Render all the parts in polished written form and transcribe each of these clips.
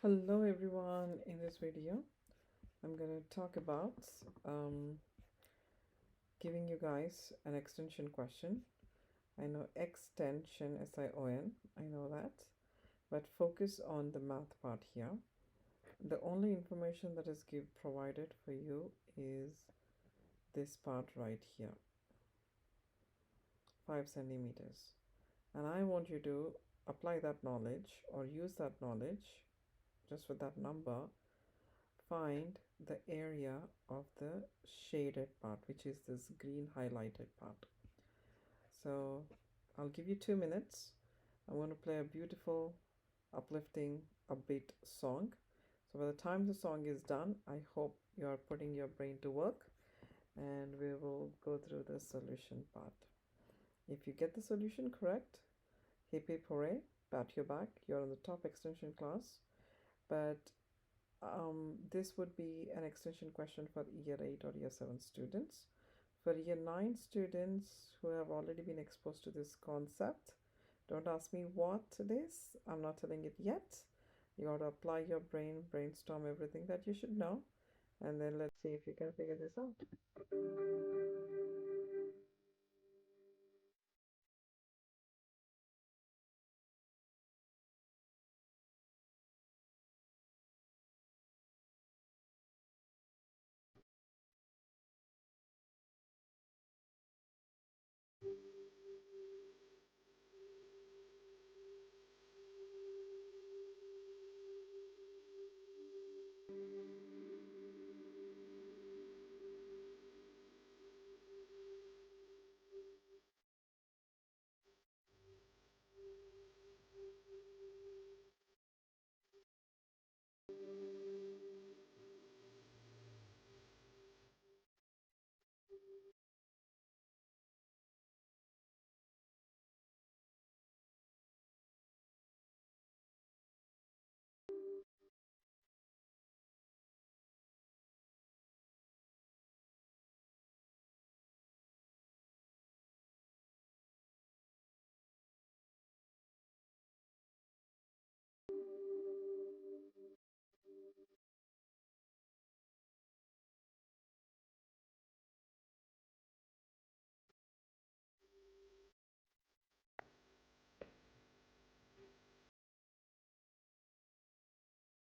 Hello everyone. In this video I'm going to talk about giving you guys an extension question. I know extension, S-I-O-N, I know that, but focus on the math part here. The only information that is provided for you is this part right here, 5 centimeters, and I want you to apply that knowledge or use that knowledge just with that number. Find the area of the shaded part, which is this green highlighted part. So I'll give you 2 minutes. I'm going to play a beautiful, uplifting, upbeat song. So by the time the song is done, I hope you are putting your brain to work and we will go through the solution part. If you get the solution correct, hip hip hooray, pat your back, you're in the top extension class. But this would be an extension question for year 8 or year 7 students. For year 9 students who have already been exposed to this concept, don't ask me what it is. I'm not telling it yet. You got to apply your brain, brainstorm everything that you should know, and then let's see if you can figure this out.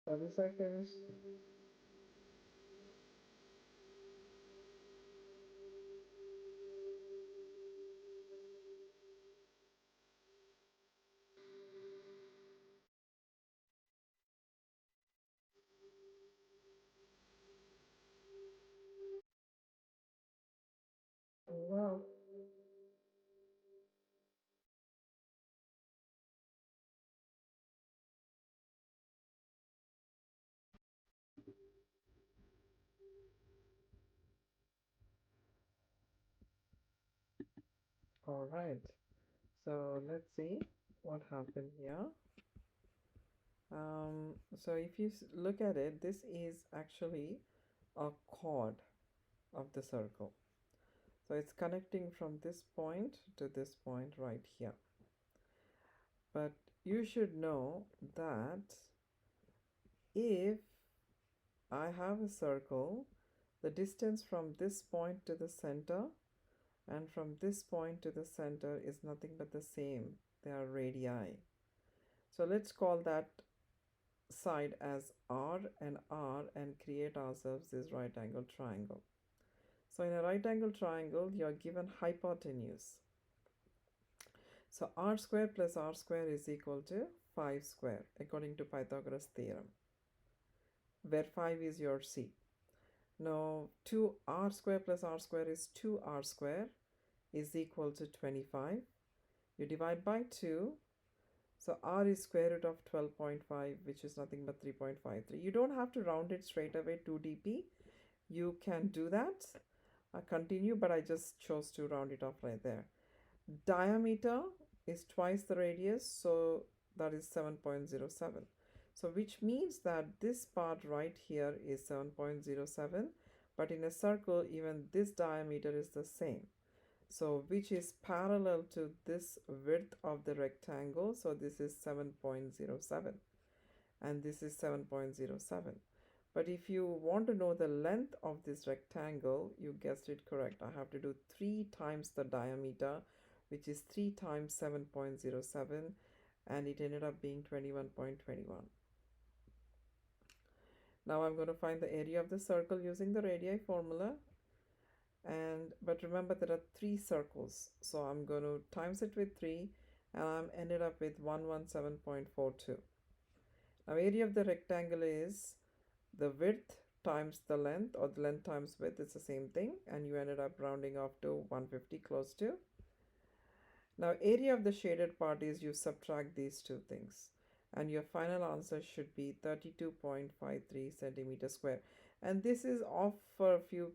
Seven seconds. Wow. All right. So let's see what happened here. So if you look at it, this is actually a chord of the circle. So it's connecting from this point to this point right here. But you should know that if I have a circle, the distance from this point to the center and from this point to the center is nothing but the same. They are radii. So let's call that side as R and create ourselves this right angle triangle. So in a right angle triangle, you are given hypotenuse. So r square plus r square is equal to 5 square according to Pythagoras theorem, where 5 is your C. Now 2r square plus r square is 2r square is equal to 25. You divide by 2. So r is square root of 12.5, which is nothing but 3.53. You don't have to round it straight away 2dp. You can do that. Continue, but I just chose to round it off right there. Diameter is twice the radius, so that is 7.07. So which means that this part right here is 7.07, but in a circle, even this diameter is the same. So which is parallel to this width of the rectangle, so this is 7.07. and this is 7.07. But if you want to know the length of this rectangle, you guessed it correct. I have to do 3 times the diameter, which is 3 times 7.07, and it ended up being 21.21. Now I'm going to find the area of the circle using the radii formula. But remember, there are 3 circles, so I'm going to times it with 3, and I'm ended up with 117.42. Now area of the rectangle is the width times the length, or the length times width, it's the same thing, and you ended up rounding off to 150, close to. Now area of the shaded part is you subtract these two things, and your final answer should be 32.53 centimeter square. And this is off for a few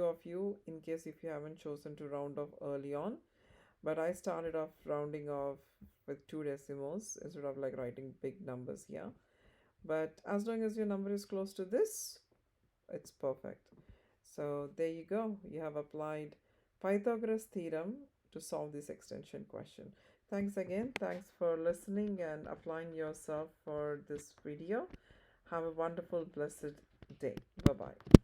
of you, in case if you haven't chosen to round off early on. But I started off rounding off with 2 decimals instead of like writing big numbers here. But as long as your number is close to this, it's perfect. So there you go. You have applied Pythagoras theorem to solve this extension question. Thanks again. Thanks for listening and applying yourself for this video. Have a wonderful, blessed day. Bye-bye.